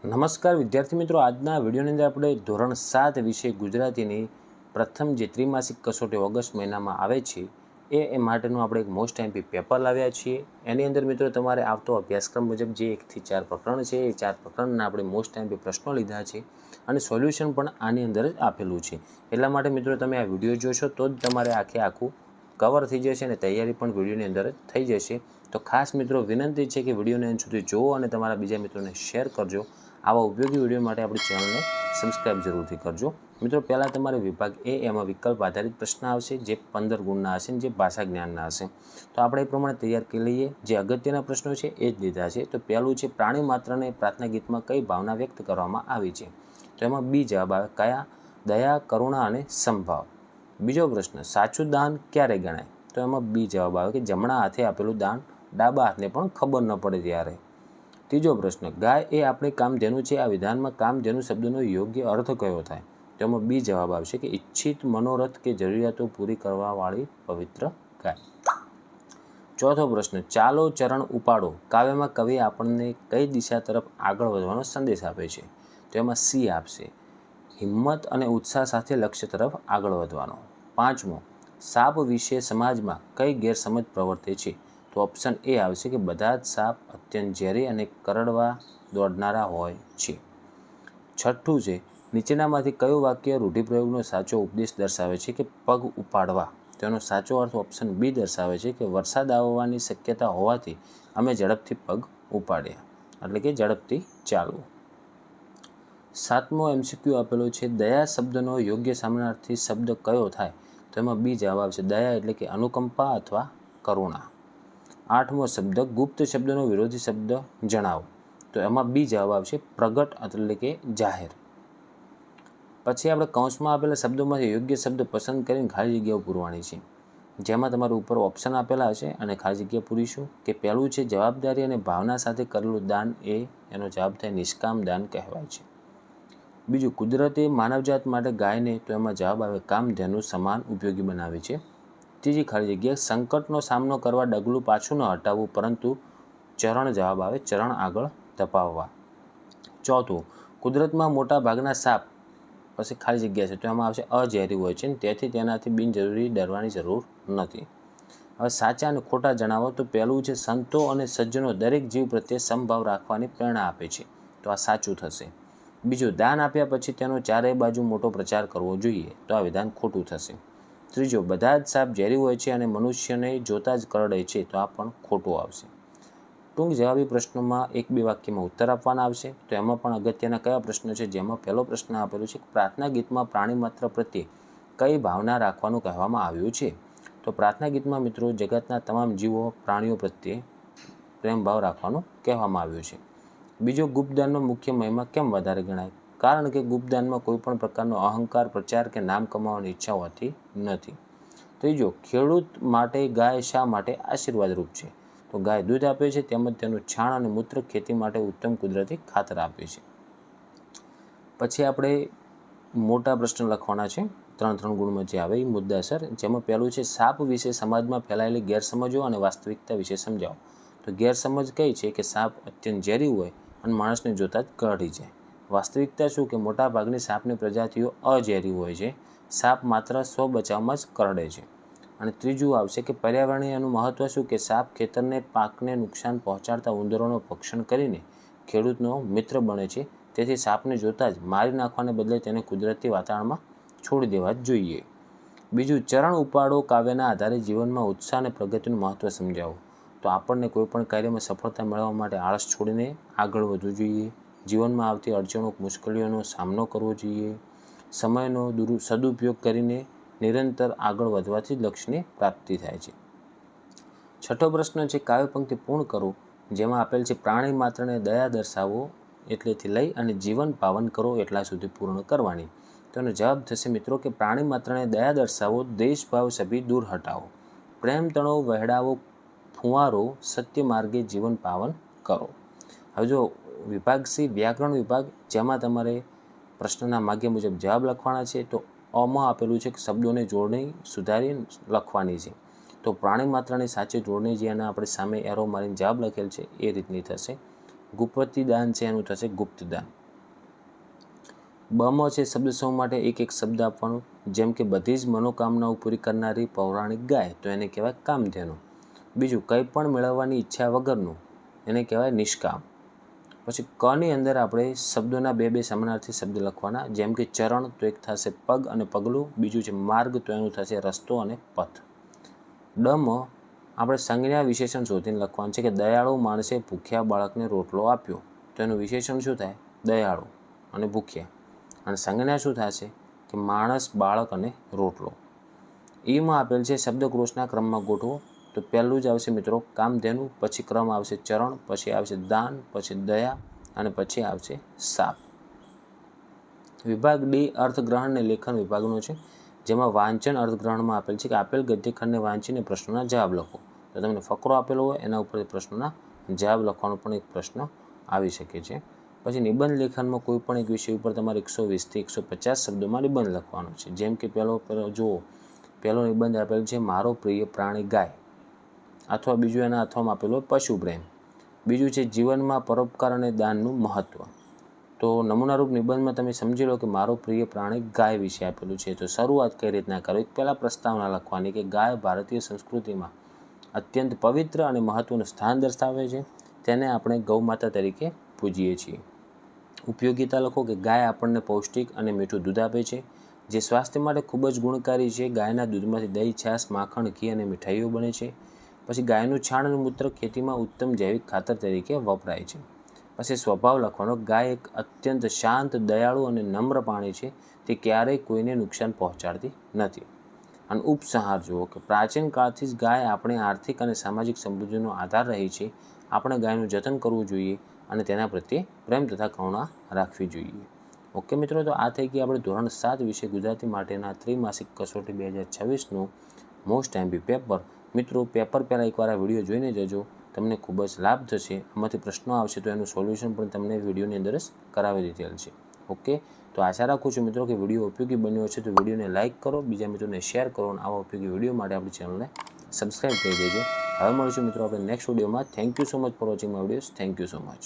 નમસ્કાર વિદ્યાર્થી મિત્રો, આજના વિડીયોની અંદર આપણે ધોરણ 7 વિષય ગુજરાતીની પ્રથમ જે ત્રિમાસિક કસોટી ઓગસ્ટ મહિનામાં આવે છે એ માટેનું આપણે એક મોસ્ટ એમપી પેપર લાવ્યા છીએ। એની અંદર મિત્રો તમારે આવતો અભ્યાસક્રમ મુજબ જે 1 થી 4 પ્રકરણ છે એ 4 પ્રકરણના આપણે મોસ્ટ એમપી પ્રશ્નો લીધા છે અને સોલ્યુશન પણ આની અંદર જ આપેલું છે। એટલા માટે મિત્રો તમે આ વિડીયો જોશો તો જ તમારે આખું કવર થઈ જશે અને તૈયારી પણ વિડીયોની અંદર જ થઈ જશે। તો ખાસ મિત્રો વિનંતી છે કે વિડીયોને અંત સુધી જુઓ અને તમારા બીજા મિત્રોને શેર કરજો। આવા ઉપયોગી વિડીયો માટે આપણી ચેનલને સબસ્ક્રાઇબ જરૂરથી કરજો। મિત્રો પહેલાં તમારે વિભાગ એ એમાં વિકલ્પ આધારિત પ્રશ્ન આવશે જે 15 ગુણના હશે જે ભાષા જ્ઞાનના હશે। તો આપણે એ પ્રમાણે તૈયાર કરી લઈએ। જે અગત્યના પ્રશ્નો છે એ જ લીધા છે। તો પહેલું છે પ્રાણી માત્રને પ્રાર્થના ગીતમાં કઈ ભાવના વ્યક્ત કરવામાં આવી છે? તો એમાં બી જવાબ આવે કયા? દયા, કરુણા અને સંભાવ। બીજો પ્રશ્ન સાચું દાન ક્યારે ગણાય? તો એમાં બી જવાબ આવે કે જમણા હાથે આપેલું દાન ડાબા હાથને પણ ખબર ન પડે ત્યારે। ત્રીજો પ્રશ્ન ગાય એ આપણી કામધેનુ છે, આ વિધાનમાં કામધેનુ શબ્દનો યોગ્ય અર્થ કયો થાય? તો એમાં બી જવાબ આવશે કે ઈચ્છિત મનોરથ કે જરૂરિયાતો પૂરી કરવાવાળી પવિત્ર ગાય। ચોથો પ્રશ્ન ચાલો ચરણ ઉપાડો કાવ્યમાં કવિ આપણને કઈ દિશા તરફ આગળ વધવાનો સંદેશ આપે છે? તો એમાં સી આપશે, હિંમત અને ઉત્સાહ સાથે લક્ષ્ય તરફ આગળ વધવાનો। પાંચમો સાપ વિશે સમાજમાં કઈ ગેરસમજ પ્રવર્તે છે? તો ઓપ્શન એ આવશે કે બધા જ સાપ અત્યંત ઝેરી અને કરડવા દોડનારા હોય છે। છઠ્ઠું છે નીચેનામાંથી કયું વાક્ય રૂઢિપ્રયોગનો સાચો ઉપદેશ દર્શાવે છે કે પગ ઉપાડવા? તેનો સાચો અર્થ ઓપ્શન બી દર્શાવે છે કે વરસાદ આવવાની શક્યતા હોવાથી અમે ઝડપથી પગ ઉપાડ્યા, એટલે કે ઝડપથી ચાલવું। સાતમો એમસીક્યુ આપેલો છે દયા શબ્દનો યોગ્ય સમાનાર્થી શબ્દ કયો થાય? તો એમાં બી જવાબ આવશે દયા એટલે કે અનુકંપા અથવા કરુણા। આઠમો શબ્દ ગુપ્ત શબ્દનો વિરોધી શબ્દ જણાવો। તો એમાં બી જવાબ આવશે પ્રગટ એટલે કે જાહેર। પછી આપણે કૌંસમાં આપેલા શબ્દોમાંથી યોગ્ય શબ્દ પસંદ કરીને ખાલી જગ્યાઓ પૂરવાની છે, જેમાં તમારે ઉપર ઓપ્શન આપેલા હશે અને ખાલી જગ્યા પૂરીશું। કે પહેલું છે જવાબદારી અને ભાવના સાથે કરેલું દાન એનો જવાબ થાય નિષ્કામ દાન કહેવાય છે। બીજું કુદરતે માનવજાત માટે ગાયને, તો એમાં જવાબ આવે કામધેનુ સમાન ઉપયોગી બનાવે છે। ત્રીજી ખાલી જગ્યા સંકટનો સામનો કરવા ડગલું પાછું ન હટાવવું પરંતુ ચરણ જવાબ આવે ચરણ આગળ ધપાવવા। ચોથું કુદરતમાં મોટા ભાગના સાપ પછી ખાલી જગ્યા છે તો એમાં આવશે અઝેરી હોય છે તેથી તેનાથી બિનજરૂરી ડરવાની જરૂર નથી। હવે સાચા અને ખોટા જણાવો। તો પહેલું છે સંતો અને સજ્જનો દરેક જીવ પ્રત્યે સમભાવ રાખવાની પ્રેરણા આપે છે, તો આ સાચું થશે। બીજું દાન આપ્યા પછી તેનો ચારેય બાજુ મોટો પ્રચાર કરવો જોઈએ, તો આ વિધાન ખોટું થશે। ત્રીજો બધા જ સાપ ઝેરી હોય છે અને મનુષ્યને જોતા જ કરડે છે, તો આ પણ ખોટું આવશે। ટૂંક જવાબી પ્રશ્નોમાં 1-2 વાક્યમાં ઉત્તર આપવાના આવશે। તો એમાં પણ અગત્યના કયા પ્રશ્નો છે? જેમાં પહેલો પ્રશ્ન આપેલો છે પ્રાર્થના ગીતમાં પ્રાણી માત્ર પ્રત્યે કઈ ભાવના રાખવાનું કહેવામાં આવ્યું છે? તો પ્રાર્થના ગીતમાં મિત્રો જગતના તમામ જીવો પ્રાણીઓ પ્રત્યે પ્રેમભાવ રાખવાનું કહેવામાં આવ્યું છે। બીજો ગુપ્તદાનનો મુખ્ય મહિમા કેમ વધારે ગણાય? કારણ કે ગુપ્તદાનમાં કોઈ પણ પ્રકારનો અહંકાર, પ્રચાર કે નામ કમાવાની ઈચ્છા હોતી નથી। ત્રીજો ખેડૂત માટે ગાય શા માટે આશીર્વાદરૂપ છે? તો ગાય દૂધ આપે છે તેમજ તેનું છાણ અને મૂત્ર ખેતી માટે ઉત્તમ કુદરતી ખાતર આપે છે। પછી આપણે મોટા પ્રશ્ન લખવાના છે 3 ગુણમાં જે આવે એ મુદ્દાસર, જેમાં પહેલું છે સાપ વિશે સમાજમાં ફેલાયેલી ગેરસમજો અને વાસ્તવિકતા વિશે સમજાવો। તો ગેરસમજ કઈ છે કે સાપ અત્યંત ઝેરી હોય અને માણસને જોતા જ કરડી જાય। વાસ્તવિકતા શું કે મોટા ભાગની સાપની પ્રજાતિઓ અઝેરી હોય છે, સાપ માત્ર સ્વ બચાવમાં જ કરડે છે। અને ત્રીજું આવશે કે પર્યાવરણીયનું મહત્વ શું કે સાપ ખેતરને પાકને નુકસાન પહોંચાડતા ઉંદરોનું ભક્ષણ કરીને ખેડૂતનો મિત્ર બને છે, તેથી સાપને જોતાં જ મારી નાખવાને બદલે તેને કુદરતી વાતાવરણમાં છોડી દેવા જ જોઈએ। બીજું ચરણ ઉપાડો કાવ્યના આધારે જીવનમાં ઉત્સાહ અને પ્રગતિનું મહત્વ સમજાવો। તો આપણને કોઈપણ કાર્યમાં સફળતા મેળવવા માટે આળસ છોડીને આગળ વધવું જોઈએ, જીવનમાં આવતી અડચણો મુશ્કેલીઓનો સામનો કરવો જોઈએ, સમયનો સદુપયોગ કરીને નિરંતર આગળ વધવાથી જ લક્ષ્યની પ્રાપ્તિ થાય છે। છઠ્ઠો પ્રશ્ન છે કાવ્ય પંક્તિ પૂર્ણ કરો, જેમાં આપેલ છે પ્રાણી માત્રને દયા દર્શાવો એટલેથી લઈ અને જીવન પાવન કરો એટલા સુધી પૂર્ણ કરવાની। તો એનો જવાબ થશે મિત્રો કે પ્રાણી માત્રને દયા દર્શાવો, દેશભાવ સભી દૂર હટાવો, પ્રેમ તણો વહેડાવો ફુંવારો, સત્ય માર્ગે જીવન પાવન કરો। હવે જો વિભાગ સી વ્યાકરણ વિભાગ, જેમાં તમારે પ્રશ્નના માગ્ય મુજબ જવાબ લખવાના છે। તો અમાં આપેલું છે કે શબ્દોની જોડણી સુધારી લખવાની છે। તો પ્રાણી માત્રની સાચી જોડણી જે આપણે સામે એરો મારીને જવાબ લખેલ છે એ રીતની થશે। ગુપ્તિદાન છે એનું થશે ગુપ્તદાન. બમાં છે શબ્દ સમૂહ માટે એક એક શબ્દ આપવાનો, જેમ કે બધી જ મનોકામનાઓ પૂરી કરનારી પૌરાણિક ગાય તો એને કહેવાય કામધેનુ. બીજું કંઈ પણ મેળવવાની ઈચ્છા વગરનું એને કહેવાય નિષ્કામ. પછી કની અંદર આપણે શબ્દોના બે સમાનાર્થી શબ્દ લખવાના, જેમ કે ચરણ તો એક થશે પગ અને પગલું, બીજું છે માર્ગ તો એનું થશે રસ્તો અને પથ. ડમાં આપણે સંજ્ઞા વિશેષણ શોધીને લખવાનું છે કે દયાળુ માણસે ભૂખ્યા બાળકને રોટલો આપ્યો તો એનું વિશેષણ શું થાય? દયાળુ અને ભૂખ્યા. અને સંજ્ઞા શું થશે? કે માણસ, બાળક અને રોટલો. ઈમાં આપેલ છે શબ્દકોશના ક્રમમાં ગોઠવો. તો પહેલું જ આવશે મિત્રો કામધેનુ, પછી ક્રમ આવશે ચરણ, પછી આવશે દાન, પછી દયા અને પછી આવશે શાપ. વિભાગ ડી અર્થગ્રહણ અને લેખન વિભાગનો છે, જેમાં વાંચન અર્થગ્રહણમાં આપેલ છે કે આપેલ ગદ્યખંડને વાંચીને પ્રશ્નોના જવાબ લખો. તો તમને ફકરો આપેલો હોય એના ઉપર પ્રશ્નોના જવાબ લખવાનો પણ એક પ્રશ્ન આવી શકે છે. પછી નિબંધ લેખનમાં કોઈ પણ એક વિષય ઉપર તમારે 120 થી 150 શબ્દોમાં નિબંધ લખવાનો છે. જેમ કે પહેલો નિબંધ આપેલ છે મારો પ્રિય પ્રાણી ગાય, અથવા બીજું એના અથવામાં આપેલો પશુ પ્રેમ. બીજું છે જીવનમાં પરોપકાર અને દાનનું મહત્ત્વ. તો નમૂનારૂપ નિબંધમાં તમે સમજી લો કે મારો પ્રિય પ્રાણી ગાય વિશે આપેલું છે. તો શરૂઆત કઈ રીતના કરો? પહેલાં પ્રસ્તાવના લખવાની કે ગાય ભારતીય સંસ્કૃતિમાં અત્યંત પવિત્ર અને મહત્ત્વનું સ્થાન દર્શાવે છે. તેને આપણે ગૌમાતા તરીકે પૂજીએ છીએ. ઉપયોગિતા લખો કે ગાય આપણને પૌષ્ટિક અને મીઠું દૂધ આપે છે, જે સ્વાસ્થ્ય માટે ખૂબ જ ગુણકારી છે. ગાયના દૂધમાંથી દહીં, છાશ, માખણ, ઘી અને મીઠાઈઓ બને છે. પછી ગાયનું છાણ અને મૂત્ર ખેતીમાં ઉત્તમ જૈવિક ખાતર તરીકે વપરાય છે. પછી સ્વભાવ લખવાનો, ગાય એક અત્યંત શાંત, દયાળુ અને નમ્ર પ્રાણી છે. તે ક્યારેય કોઈને નુકસાન પહોંચાડતી નથી. અને ઉપસંહાર જુઓ કે પ્રાચીન કાળથી જ ગાય આપણી આર્થિક અને સામાજિક સમૃદ્ધિનો આધાર રહી છે. આપણે ગાયનું જતન કરવું જોઈએ અને તેના પ્રત્યે પ્રેમ તથા કરુણા રાખવી જોઈએ. ઓકે મિત્રો, તો આ થઈ ગઈ આપણે ધોરણ 7 વિષય ગુજરાતી માટેના ત્રિમાસિક કસોટી 2026નું મોસ્ટ એમપી પેપર. મિત્રો, પેપર પહેલાં એકવાર આ વિડીયો જોઈને જજો, તમને ખૂબ જ લાભ થશે. આમાંથી પ્રશ્નો આવશે તો એનું સોલ્યુશન પણ તમને વિડીયોની અંદર જ કરાવી દીધેલ છે. ઓકે, તો આશા રાખું છું મિત્રો કે વિડીયો ઉપયોગી બન્યો છે. તો વિડીયોને લાઇક કરો, બીજા મિત્રોને શેર કરો અને આવા ઉપયોગી વિડીયો માટે આપણી ચેનલને સબસ્ક્રાઈબ કરી દેજો. હવે મળીશું મિત્રો આપણે નેક્સ્ટ વિડીયોમાં. Thank you so much for watching my videos. Thank you so much.